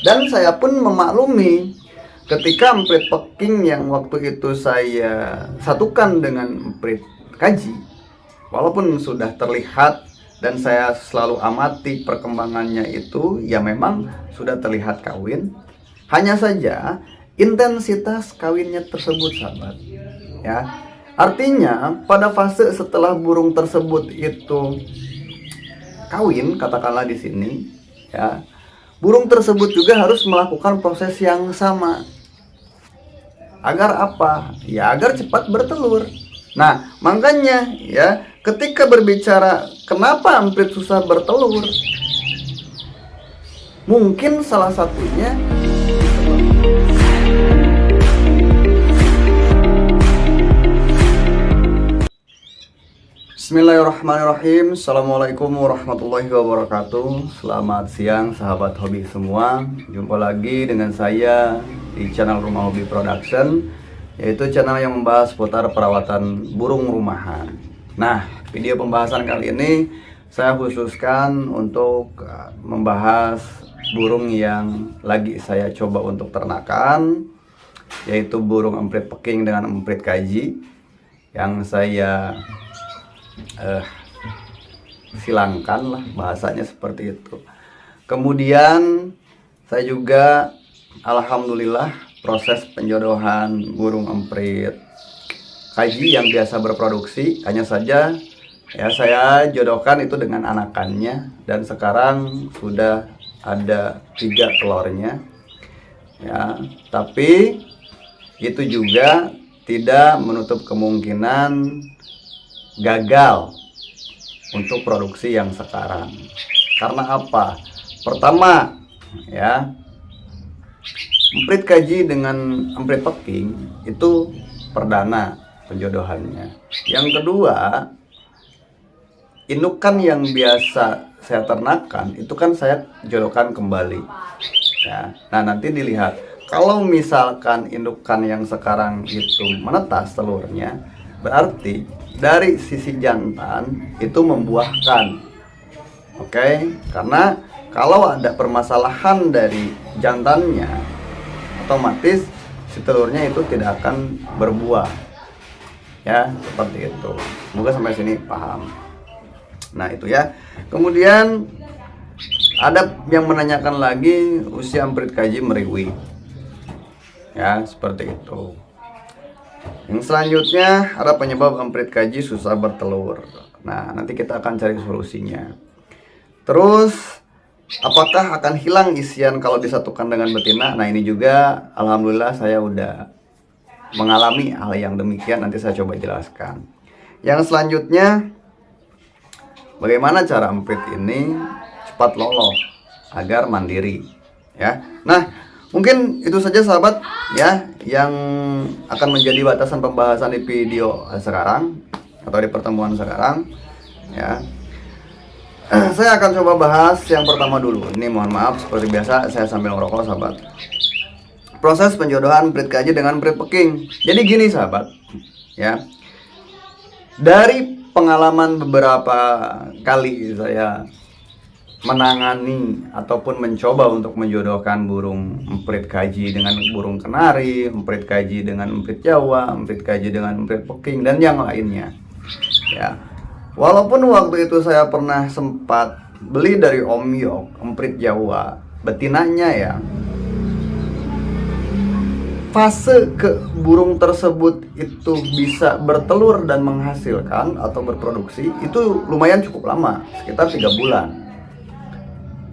Dan saya pun memaklumi ketika emprit peking yang waktu itu saya satukan dengan emprit kaji, walaupun sudah terlihat dan saya selalu amati perkembangannya itu, ya memang sudah terlihat kawin. Hanya saja intensitas kawinnya tersebut, sahabat, ya. Artinya pada fase setelah burung tersebut itu kawin, katakanlah di sini, ya, burung tersebut juga harus melakukan proses yang sama. Agar apa? Ya agar cepat bertelur. Nah, makanya ya, ketika berbicara kenapa emprit susah bertelur, mungkin salah satunya Bismillahirrahmanirrahim. Assalamualaikum warahmatullahi wabarakatuh. Selamat siang sahabat hobi semua. Jumpa lagi dengan saya di channel Rumah Hobi Production, yaitu channel yang membahas seputar perawatan burung rumahan. Nah, video pembahasan kali ini saya khususkan untuk membahas burung yang lagi saya coba untuk ternakan, yaitu burung emprit peking dengan emprit kaji yang saya silangkan lah, bahasanya seperti itu. Kemudian saya juga alhamdulillah proses penjodohan burung emprit kaji yang biasa berproduksi, hanya saja ya saya jodohkan itu dengan anakannya, dan sekarang sudah ada 3 telurnya ya. Tapi itu juga tidak menutup kemungkinan gagal untuk produksi yang sekarang. Karena apa? Pertama ya, emprit kaji dengan emprit peking itu perdana penjodohannya. Yang kedua, indukan yang biasa saya ternakan itu kan saya jodohkan kembali ya. Nah, nanti dilihat kalau misalkan indukan yang sekarang itu menetas telurnya, berarti dari sisi jantan itu membuahkan. Oke, karena kalau ada permasalahan dari jantannya, otomatis si telurnya itu tidak akan berbuah. Ya, seperti itu. Semoga sampai sini paham. Nah, itu ya. Kemudian ada yang menanyakan lagi usia emprit kaji meriwi. Ya, seperti itu. Yang selanjutnya ada penyebab emprit kaji susah bertelur. Nah, nanti kita akan cari solusinya. Terus, apakah akan hilang isian kalau disatukan dengan betina? Nah, ini juga alhamdulillah saya udah mengalami hal yang demikian. Nanti saya coba jelaskan. Yang selanjutnya, bagaimana cara emprit ini cepat loloh agar mandiri ya. Nah, mungkin itu saja sahabat ya yang akan menjadi batasan pembahasan di video sekarang atau di pertemuan sekarang ya. Saya akan coba bahas yang pertama dulu. Ini mohon maaf seperti biasa saya sambil ngerokok sahabat. Proses penjodohan emprit kaji dengan emprit peking. Jadi gini sahabat ya. Dari pengalaman beberapa kali saya menangani ataupun mencoba untuk menjodohkan burung emprit kaji dengan burung kenari, emprit kaji dengan emprit Jawa, emprit kaji dengan emprit peking dan yang lainnya. Ya. Walaupun waktu itu saya pernah sempat beli dari Om Yok emprit Jawa, betinanya ya. Fase ke burung tersebut itu bisa bertelur dan menghasilkan atau berproduksi itu lumayan cukup lama, sekitar 3 bulan.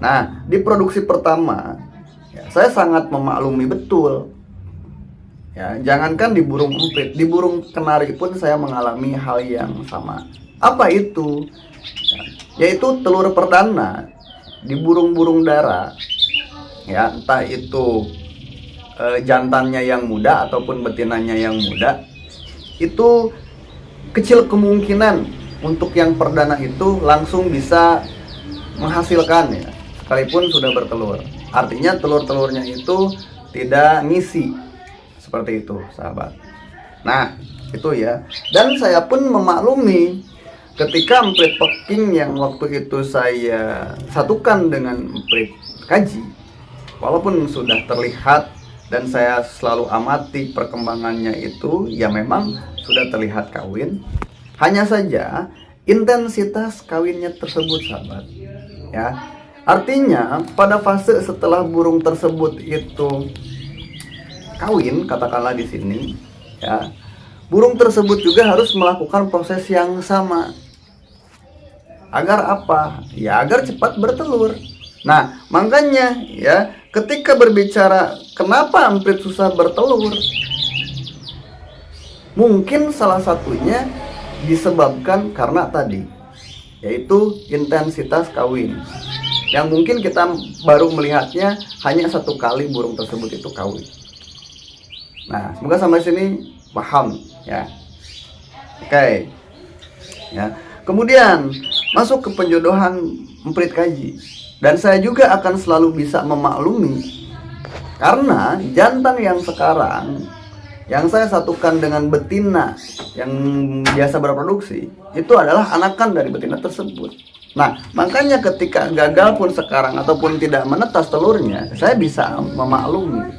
Nah, di produksi pertama ya, saya sangat memaklumi betul ya, jangankan di burung emprit, di burung kenari pun saya mengalami hal yang sama. Apa itu? Ya, yaitu telur perdana di burung-burung dara ya, entah itu jantannya yang muda ataupun betinanya yang muda, itu kecil kemungkinan untuk yang perdana itu langsung bisa menghasilkan ya, sekalipun sudah bertelur. Artinya telur-telurnya itu tidak ngisi. Seperti itu sahabat. Nah, itu ya. Dan saya pun memaklumi ketika emprit peking yang waktu itu saya satukan dengan emprit kaji, walaupun sudah terlihat dan saya selalu amati perkembangannya itu, ya memang sudah terlihat kawin. Hanya saja intensitas kawinnya tersebut, sahabat, ya. Artinya pada fase setelah burung tersebut itu kawin, katakanlah di sini, ya, burung tersebut juga harus melakukan proses yang sama. Agar apa? Ya agar cepat bertelur. Nah, makanya ya, ketika berbicara kenapa amprit susah bertelur, mungkin salah satunya disebabkan karena tadi, yaitu intensitas kawin. Yang mungkin kita baru melihatnya hanya satu kali burung tersebut itu kawin. Nah, semoga sampai sini paham ya. Oke. Ya. Kemudian masuk ke penjodohan emprit kaji. Dan saya juga akan selalu bisa memaklumi karena jantan yang sekarang yang saya satukan dengan betina yang biasa berproduksi itu adalah anakan dari betina tersebut. Nah, makanya ketika gagal pun sekarang ataupun tidak menetas telurnya, saya bisa memaklumi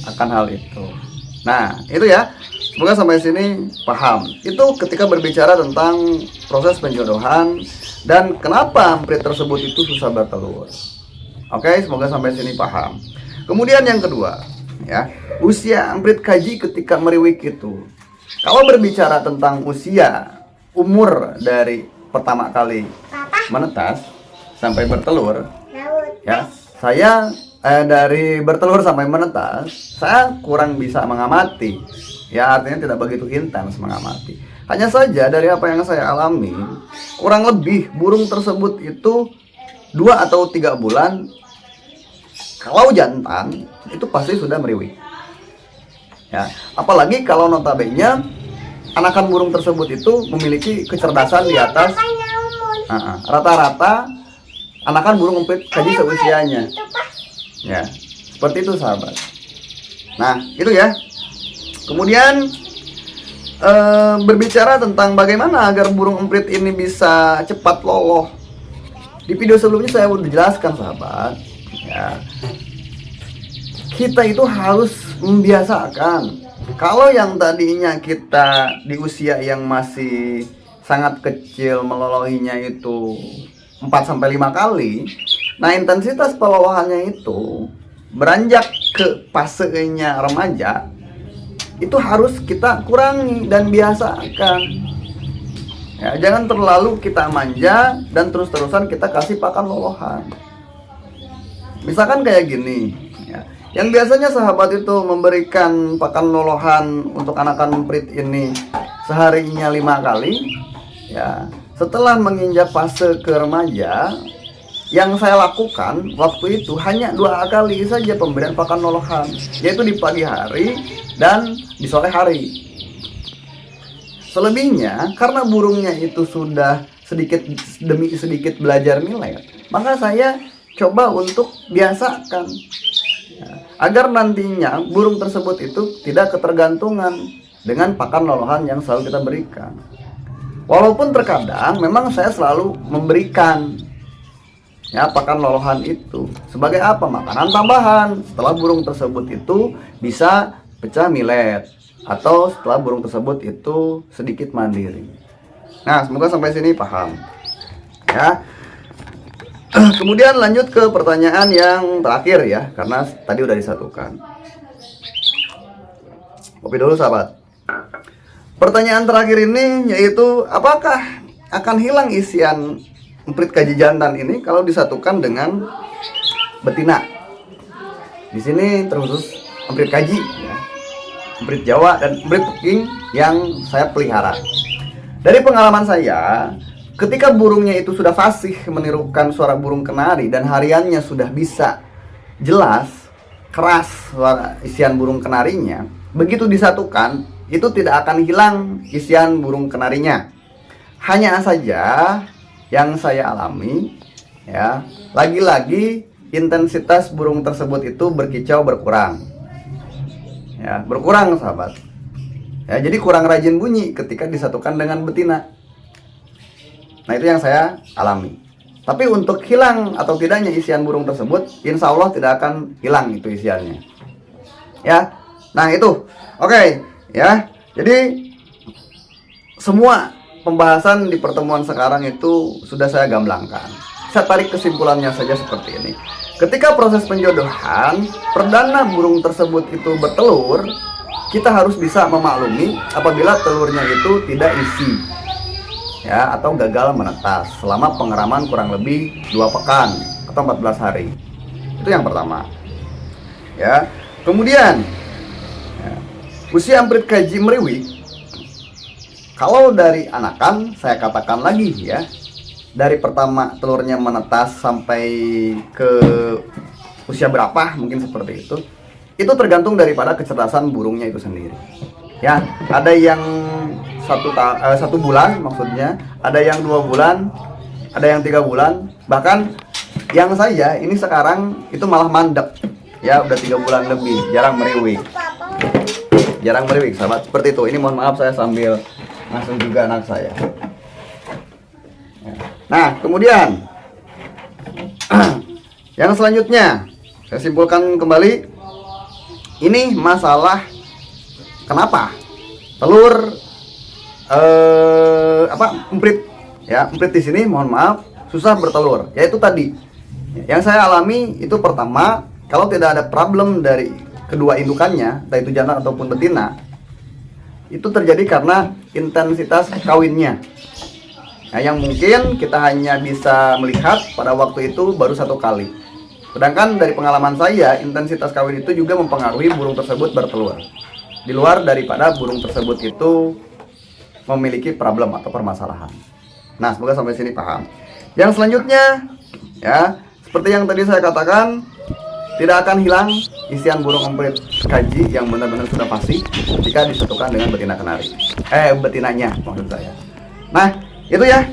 akan hal itu. Nah, itu ya. Semoga sampai sini paham. Itu ketika berbicara tentang proses penjodohan dan kenapa amprit tersebut itu susah bertelur. Oke, semoga sampai sini paham. Kemudian yang kedua, ya, usia amprit kaji ketika meriwik itu. Kalau berbicara tentang usia, umur dari pertama kali menetas sampai bertelur, ya, saya dari bertelur sampai menetas, saya kurang bisa mengamati. Ya, artinya tidak begitu intens mengamati. Hanya saja dari apa yang saya alami, kurang lebih burung tersebut itu 2 atau 3 bulan, kalau jantan itu pasti sudah meriwik. Ya, apalagi kalau notabene anakan burung tersebut itu memiliki kecerdasan di atas rata-rata anakan burung emprit kaji seusianya. Ya, seperti itu sahabat. Nah, itu ya. Kemudian berbicara tentang bagaimana agar burung emprit ini bisa cepat loloh. Di video sebelumnya saya sudah jelaskan sahabat, ya, kita itu harus membiasakan. Kalau yang tadinya kita di usia yang masih sangat kecil melolohinya itu 4-5 kali, nah intensitas pelolohannya itu beranjak ke fasenya remaja, itu harus kita kurangi dan biasakan. Ya, jangan terlalu kita manja dan terus-terusan kita kasih pakan lolohan. Misalkan kayak gini, ya, yang biasanya sahabat itu memberikan pakan lolohan untuk anakan emprit ini seharinya 5 kali, ya, setelah menginjak fase ke remaja, yang saya lakukan waktu itu hanya 2 kali saja pemberian pakan lolohan, yaitu di pagi hari dan di sore hari. Selebihnya karena burungnya itu sudah sedikit demi sedikit belajar milet, maka saya coba untuk biasakan ya, agar nantinya burung tersebut itu tidak ketergantungan dengan pakan lolohan yang selalu kita berikan. Walaupun terkadang memang saya selalu memberikan ya pakan lolohan itu sebagai apa? Makanan tambahan setelah burung tersebut itu bisa pecah milet atau setelah burung tersebut itu sedikit mandiri. Nah, semoga sampai sini paham ya. Kemudian lanjut ke pertanyaan yang terakhir ya, karena tadi udah disatukan. Kopi dulu sahabat. Pertanyaan terakhir ini yaitu apakah akan hilang isian emprit kaji jantan ini kalau disatukan dengan betina? Di sini terkhusus emprit kaji ya, emprit Jawa dan emprit Peking yang saya pelihara. Dari pengalaman saya, ketika burungnya itu sudah fasih menirukan suara burung kenari dan hariannya sudah bisa jelas keras suara isian burung kenarinya, begitu disatukan itu tidak akan hilang isian burung kenarinya. Hanya saja yang saya alami ya, lagi-lagi intensitas burung tersebut itu berkicau berkurang. Ya, berkurang sahabat. Ya, jadi kurang rajin bunyi ketika disatukan dengan betina. Nah, itu yang saya alami. Tapi untuk hilang atau tidaknya isian burung tersebut, insya Allah tidak akan hilang itu isiannya. Ya, nah itu, oke, ya. Jadi semua pembahasan di pertemuan sekarang itu sudah saya gamblangkan. Saya tarik kesimpulannya saja seperti ini. Ketika proses penjodohan, perdana burung tersebut itu bertelur, kita harus bisa memaklumi apabila telurnya itu tidak isi, ya, atau gagal menetas selama pengeraman kurang lebih 2 pekan atau 14 hari. Itu yang pertama. Ya. Kemudian ya, usia amprit kaji meriwik, kalau dari anakan saya katakan lagi ya, dari pertama telurnya menetas sampai ke usia berapa mungkin seperti itu tergantung daripada kecerdasan burungnya itu sendiri. Ya, ada yang 1 bulan maksudnya, ada yang 2 bulan, ada yang 3 bulan, bahkan yang saya ini sekarang itu malah mandek, ya udah 3 bulan lebih, jarang meriwik, sahabat. Seperti itu. Ini mohon maaf saya sambil ngasuh juga anak saya. Nah, kemudian yang selanjutnya saya simpulkan kembali, ini masalah kenapa telur emprit, ya, emprit di sini mohon maaf susah bertelur. Yaitu tadi yang saya alami itu, pertama, kalau tidak ada problem dari kedua indukannya, entah itu jantan ataupun betina, itu terjadi karena intensitas kawinnya. Nah, yang mungkin kita hanya bisa melihat pada waktu itu baru 1 kali. Sedangkan dari pengalaman saya, intensitas kawin itu juga mempengaruhi burung tersebut bertelur. Di luar daripada burung tersebut itu memiliki problem atau permasalahan. Nah, semoga sampai sini paham. Yang selanjutnya, ya, seperti yang tadi saya katakan, tidak akan hilang isian burung emprit kaji yang benar-benar sudah pasti jika disatukan dengan betina kenari. Betinanya maksud saya. Nah, itu ya.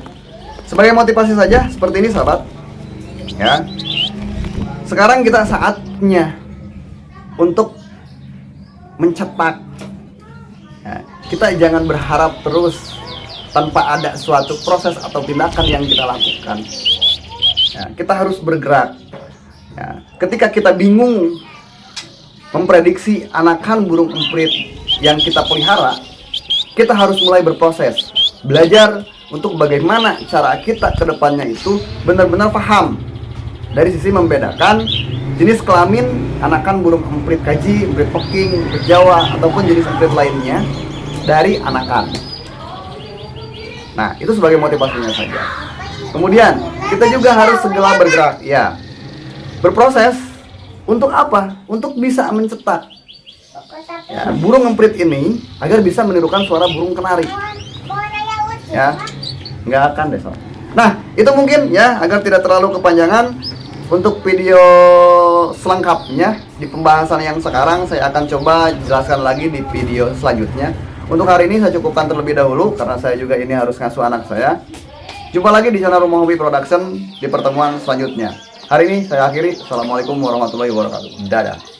Sebagai motivasi saja seperti ini, sahabat. Ya. Sekarang kita saatnya untuk mencetak. Ya, kita jangan berharap terus tanpa ada suatu proses atau tindakan yang kita lakukan. Ya, kita harus bergerak. Ya, ketika kita bingung memprediksi anakan burung emprit yang kita pelihara, kita harus mulai berproses, belajar untuk bagaimana cara kita ke depannya itu benar-benar paham dari sisi membedakan jenis kelamin anakan burung emprit kaji, emprit peking, emprit Jawa, ataupun jenis emprit lainnya dari anakan. Nah, itu sebagai motivasinya saja. Kemudian, kita juga harus segera bergerak, ya. Berproses untuk apa? Untuk bisa mencetak, ya, burung emprit ini agar bisa menirukan suara burung kenari. Ya, nggak akan deh, sob. Nah, itu mungkin ya, agar tidak terlalu kepanjangan. Untuk video selengkapnya di pembahasan yang sekarang saya akan coba jelaskan lagi di video selanjutnya. Untuk hari ini saya cukupkan terlebih dahulu karena saya juga ini harus ngasuh anak saya. Jumpa lagi di channel Rumah Hobi Production di pertemuan selanjutnya. Hari ini saya akhiri. Assalamualaikum warahmatullahi wabarakatuh. Dadah.